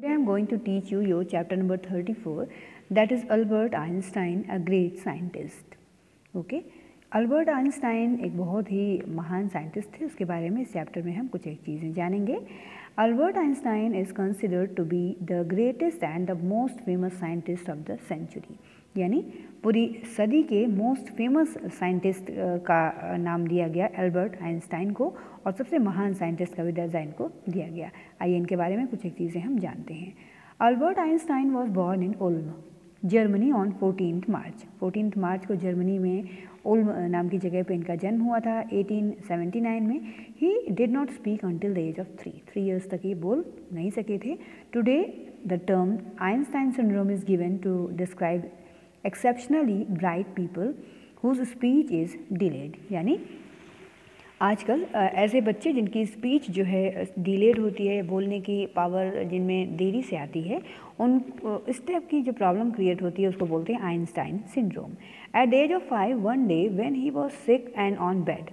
Today I am going to teach you your chapter number 34, that is Albert Einstein, a great scientist. Okay? Albert Einstein एक बहुत ही महान scientist थे, उसके बारे में इस चैप्टर में हम कुछ एक चीज़ें जानेंगे। Albert Einstein is considered to be the greatest and the most famous scientist of the century, यानी पूरी सदी के मोस्ट फेमस साइंटिस्ट का नाम दिया गया अल्बर्ट आइंस्टाइन को, और सबसे महान साइंटिस्ट का भी दर्जा इनको दिया गया। आइए इनके बारे में कुछ एक चीज़ें हम जानते हैं। Albert Einstein was born in Uloom, Germany on 14 मार्च। 14 मार्च को जर्मनी में उल्म नाम की जगह पे इनका जन्म हुआ था 1879 में। He did not speak until the age of 3 years तक ये बोल नहीं सके थे। Today the term Einstein syndrome is given to describe exceptionally bright people whose speech is delayed, यानी आजकल ऐसे बच्चे जिनकी स्पीच जो है डिलेड होती है, बोलने की पावर जिनमें देरी से आती है, उन इस टाइप की जो प्रॉब्लम क्रिएट होती है उसको बोलते हैं Einstein syndrome. At the age of 5 one day when he was sick and on bed,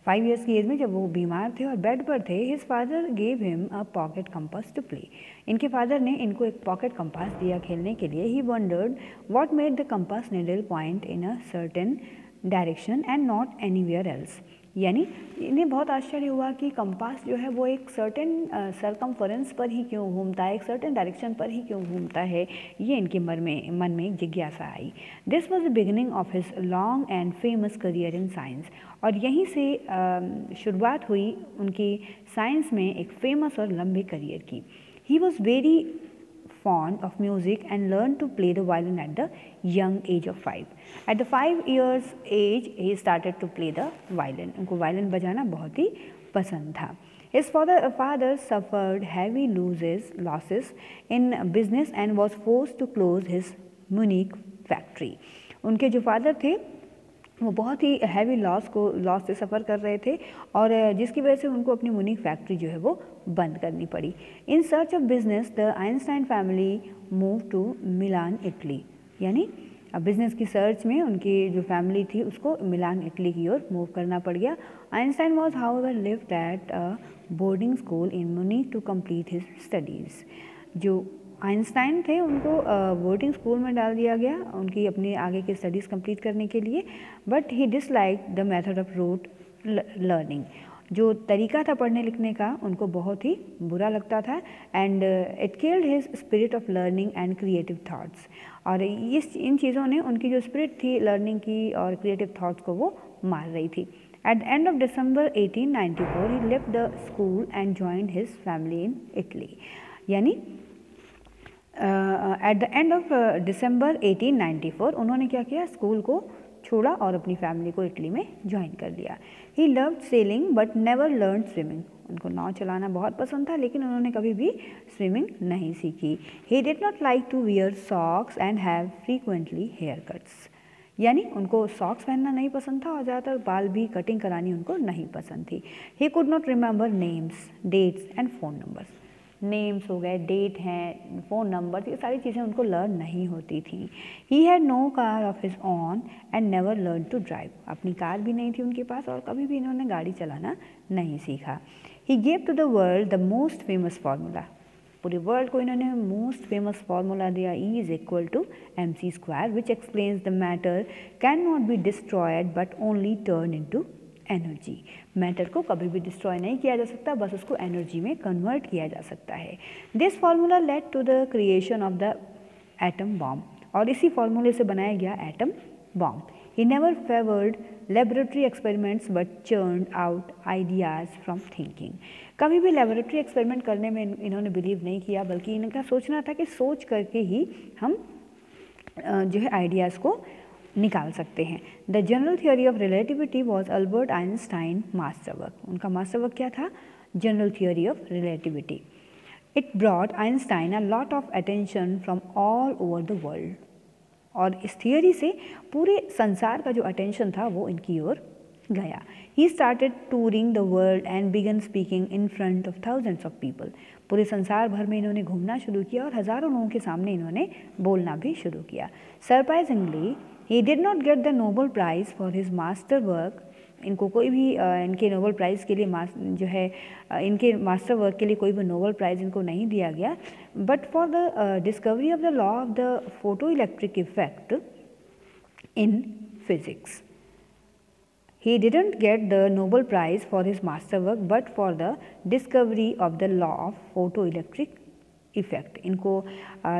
5 years की एज में जब वो बीमार थे और बेड पर थे, his father gave him a pocket compass to play. इनके फादर ने इनको एक पॉकेट कंपास दिया खेलने के लिए। He wondered what made the compass needle point in a certain direction and not anywhere else, यानी इन्हें बहुत आश्चर्य हुआ कि कंपास जो है वो एक सर्टेन सरकमफरेंस पर ही क्यों घूमता है, एक सर्टेन डायरेक्शन पर ही क्यों घूमता है, ये इनके मन में एक जिज्ञासा आई। This was the beginning of his long and famous career in science, और यहीं से शुरुआत हुई उनकी साइंस में एक फेमस और लंबे करियर की। He was very fond of music and learned to play the violin at the young age of 5. At the 5 years age, he started to play the violin. उनको वायलिन बजाना बहुत ही पसंद था। His father suffered heavy losses in business and was forced to close his Munich factory. उनके जो father थे वो बहुत ही हैवी लॉस से सफ़र कर रहे थे, और जिसकी वजह से उनको अपनी मुनीक फैक्ट्री जो है वो बंद करनी पड़ी। In search of business the Einstein family move to Milan Italy, यानी अब बिजनेस की सर्च में उनकी जो फैमिली थी उसको मिलान इटली की ओर मूव करना पड़ गया। Einstein was however lived at a boarding school in Munich to complete his studies. जो आइंस्टाइन थे उनको बोर्डिंग स्कूल में डाल दिया गया उनकी अपनी आगे की स्टडीज़ कंप्लीट करने के लिए, but he dislike the method of rote learning. जो तरीका था पढ़ने लिखने का उनको बहुत ही बुरा लगता था, and it killed his spirit of learning and creative thoughts, और इन चीज़ों ने उनकी जो स्पिरिट थी लर्निंग की और क्रिएटिव थाट्स को वो मार रही थी। At the end of December 1894 he left the school and joined his family in Italy, यानी at the end of December 1894 उन्होंने क्या किया, स्कूल को छोड़ा और अपनी फैमिली को इटली में ज्वाइन कर लिया। He loved selling but never learn swimming, उनको नाव चलाना बहुत पसंद था लेकिन उन्होंने कभी भी स्विमिंग नहीं सीखी। He did not like to wear socks and have frequently hair cuts, यानी उनको सॉक्स पहनना नहीं पसंद था और ज़्यादातर बाल भी कटिंग करानी उनको नहीं पसंद थी। He could not remember names, dates and phone numbers, names हो गए, डेट हैं, फ़ोन नंबर, ये सारी चीज़ें उनको लर्न नहीं होती थी। He had no car of his own and never learn to drive, अपनी कार भी नहीं थी उनके पास और कभी भी इन्होंने गाड़ी चलाना नहीं सीखा। He gave to the world the most famous formula, पूरे वर्ल्ड को इन्होंने मोस्ट फेमस फार्मूला दिया, E is equal to mc², which explains the matter can not be destroyed but only turn into energy. Matter को कभी भी destroy नहीं किया जा सकता, बस उसको एनर्जी में कन्वर्ट किया जा सकता है। This formula led to the creation of the atom bomb, और इसी फार्मूले से बनाया गया atom bomb. He never favoured laboratory experiments but churned out ideas from thinking, कभी भी लेबोरेटरी एक्सपेरिमेंट करने में इन्होंने बिलीव नहीं किया, बल्कि इनका सोचना था कि सोच करके ही हम जो है आइडियाज़ को निकाल सकते हैं। The general theory of relativity was Albert Einstein master work, उनका मास्टर वर्क क्या था, general theory of relativity. It brought Einstein a lot of attention from all over the world, और इस थियोरी से पूरे संसार का जो अटेंशन था वो इनकी ओर गया। He started touring the world and begin speaking in front of thousands of people, पूरे संसार भर में इन्होंने घूमना शुरू किया और हज़ारों लोगों के सामने इन्होंने बोलना भी शुरू किया। Surprisingly he did not get the Nobel Prize for his master work इनको कोई भी इनके नोबेल प्राइज़ के लिए जो है इनके मास्टर वर्क के लिए कोई भी नोबेल प्राइज़ इनको नहीं दिया गया, but for the discovery of the law of the photoelectric effect in physics. He didn't get the Nobel Prize for his masterwork but for the discovery of the law of photoelectric effect. इनको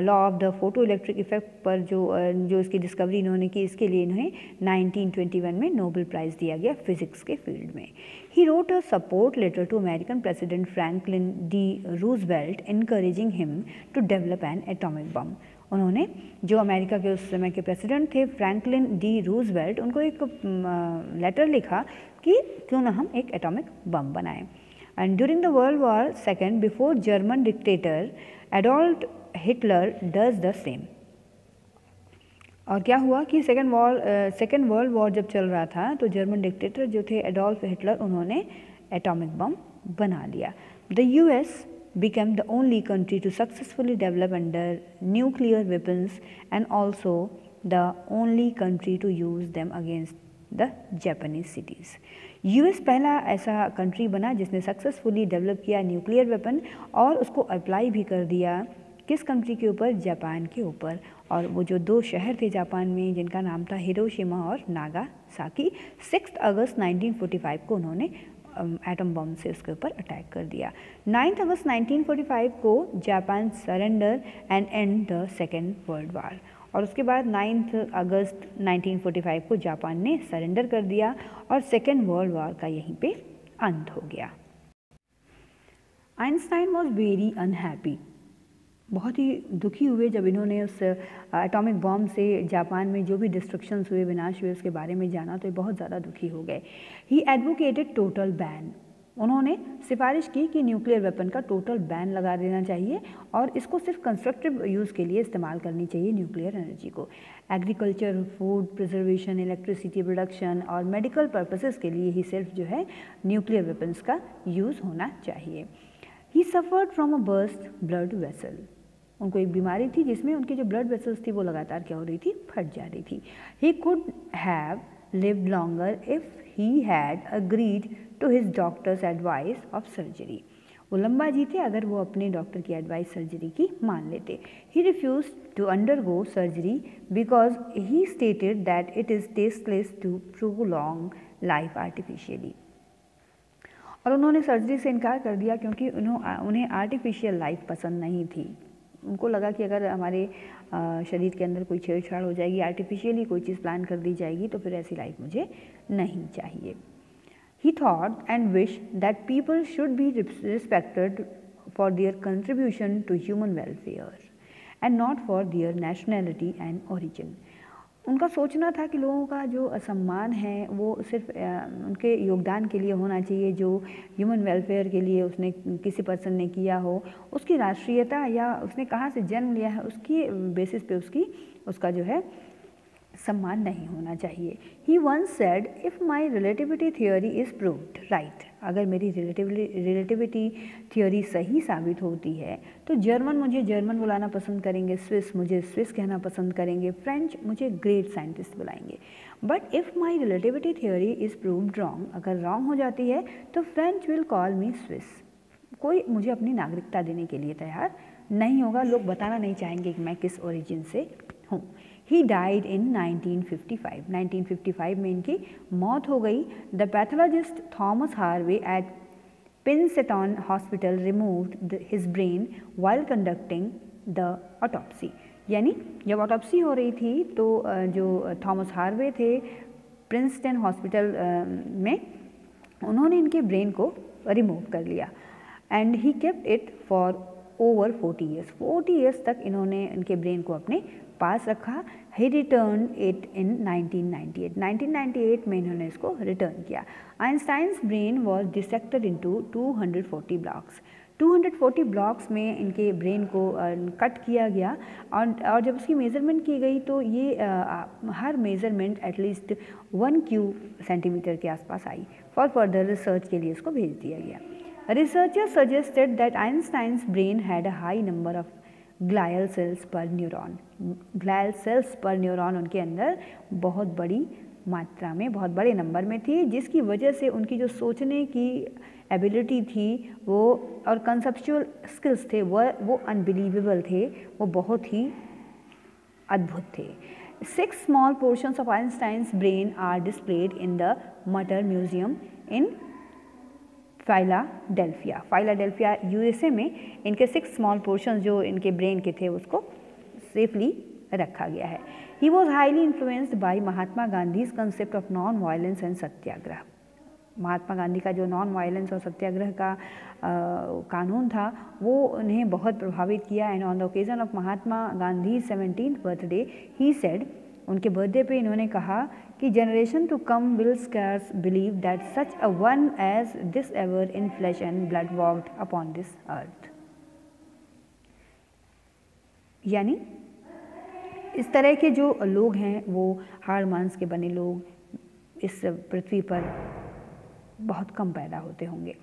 law of the photoelectric effect पर जो इसकी discovery इन्होंने की, इसके लिए इन्हें 1921 में नोबेल प्राइज़ दिया गया फिजिक्स के फील्ड में. He wrote a support letter to American president Franklin D Roosevelt encouraging him to develop an atomic bomb. उन्होंने जो अमेरिका के उस समय के प्रेसिडेंट थे फ्रैंकलिन डी रूजवेल्ट, उनको एक लेटर लिखा कि क्यों ना हम एक एटॉमिक बम बनाएं. And during the World War II, before German dictator Adolf Hitler does the same. और क्या हुआ कि सेकेंड वर्ल्ड वॉर जब चल रहा था तो जर्मन डिक्टेटर जो थे एडोल्फ हिटलर, उन्होंने एटॉमिक बम बना लिया. The US became the only country to successfully develop under nuclear weapons and also the only country to use them against the Japanese cities. US पहला ऐसा country बना जिसने successfully develop किया nuclear weapon और उसको apply भी कर दिया किस कंट्री के ऊपर, जापान के ऊपर. और वो जो 2 शहर थे जापान में जिनका नाम था हिरोशिमा और नागासाकी, 6 अगस्त 1945 को उन्होंने एटम बम से उसके ऊपर अटैक कर दिया. 9 अगस्त 1945 को Japan surrender and and the second world war. और उसके बाद 9 अगस्त 1945 को जापान ने सरेंडर कर दिया और सेकेंड वर्ल्ड वॉर का यहीं पे अंत हो गया. Einstein was very unhappy. बहुत ही दुखी हुए जब इन्होंने उस एटॉमिक बॉम्ब से जापान में जो भी डिस्ट्रक्शंस हुए, विनाश हुए, उसके बारे में जाना तो बहुत ज़्यादा दुखी हो गए. ही एडवोकेटेड टोटल बैन. उन्होंने सिफारिश की कि न्यूक्लियर वेपन का टोटल बैन लगा देना चाहिए और इसको सिर्फ कंस्ट्रक्टिव यूज़ के लिए इस्तेमाल करनी चाहिए न्यूक्लियर एनर्जी को. Agriculture, food preservation, electricity production और मेडिकल पर्पसेस के लिए ही सिर्फ जो है न्यूक्लियर वेपन्स का यूज़ होना चाहिए. He suffered from a burst blood vessel. उनको एक बीमारी थी जिसमें उनकी जो ब्लड वेसल्स थी वो लगातार क्या हो रही थी, फट जा रही थी. He could have lived longer if he had agreed to his doctor's advice of surgery. वो लंबा जीते अगर वो अपने डॉक्टर की एडवाइस सर्जरी की मान लेते. He refuse to undergo surgery because he stated that it is tasteless to prolong life artificially. और उन्होंने सर्जरी से इनकार कर दिया क्योंकि उन्हें आर्टिफिशियल लाइफ पसंद नहीं थी. उनको लगा कि अगर हमारे शरीर के अंदर कोई छेड़छाड़ हो जाएगी, आर्टिफिशियली कोई चीज़ प्लान कर दी जाएगी, तो फिर ऐसी लाइफ मुझे नहीं चाहिए. He thought and wished that people should be respected for their contribution to human welfare and not for their nationality and origin. उनका सोचना था कि लोगों का जो सम्मान है वो सिर्फ उनके योगदान के लिए होना चाहिए, जो ह्यूमन वेलफेयर के लिए उसने किसी पर्सन ने किया हो, उसकी राष्ट्रीयता या उसने कहाँ से जन्म लिया है उसकी बेसिस पे उसका जो है सम्मान नहीं होना चाहिए. He once said if my relativity theory is proved right. अगर मेरी रिलेटिविटी थियोरी सही साबित होती है तो जर्मन मुझे जर्मन बुलाना पसंद करेंगे, स्विस मुझे स्विस कहना पसंद करेंगे, फ्रेंच मुझे ग्रेट साइंटिस्ट बुलाएंगे. But if my relativity theory is proved wrong, अगर रॉन्ग हो जाती है तो French will call me Swiss. कोई मुझे अपनी नागरिकता देने के लिए तैयार नहीं होगा. लोग बताना नहीं चाहेंगे कि मैं किस ओरिजिन से हूँ. He died in 1955. 1955 में इनकी मौत हो गई. The pathologist Thomas Harvey at Princeton Hospital removed his brain while conducting the autopsy. यानी जब ऑटोप्सी हो रही थी तो जो थॉमस हार्वे थे प्रिंसटन हॉस्पिटल में, उन्होंने इनके ब्रेन को रिमूव कर लिया. And he kept it for over 40 years. 40 years तक इन्होंने इनके ब्रेन को अपने पास रखा. ही रिटर्न इट इन 1998. 1998 में इन्होंने इसको रिटर्न किया. Einstein's brain was dissected into 240 blocks. 240 blocks में इनके ब्रेन को कट किया गया और जब उसकी मेज़रमेंट की गई तो ये हर मेज़रमेंट एटलीस्ट 1 क्यूब सेंटीमीटर के आसपास आई. फॉर फर्दर रिसर्च के लिए इसको भेज दिया गया. Researchers suggested that Einstein's brain had a high number of glial cells पर न्यूरॉन. ग्लायल सेल्स पर न्यूरॉन उनके अंदर बहुत बड़ी मात्रा में, बहुत बड़े नंबर में थी, जिसकी वजह से उनकी जो सोचने की एबिलिटी थी वो और कंसेप्चुअल स्किल्स थे वो अनबिलीवेबल थे, वो बहुत ही अद्भुत थे। 6 small portions of Einstein's brain are displayed in the Mutter Museum in Philadelphia USA में इनके 6 small portions जो इनके ब्रेन के थे उसको सेफली रखा गया है। He was highly influenced by Mahatma Gandhi's concept of non-violence and सत्याग्रह। महात्मा गांधी का जो नॉन वायलेंस और सत्याग्रह का कानून था वो उन्हें बहुत प्रभावित किया। And on the occasion of Mahatma Gandhi 17th birthday he said, उनके बर्थडे पे इन्होंने कहा कि generation to come will scarce believe that such a one as this ever in flesh and blood walked upon this earth. यानी इस तरह के जो लोग हैं वो हाड़ मांस के बने लोग इस पृथ्वी पर बहुत कम पैदा होते होंगे।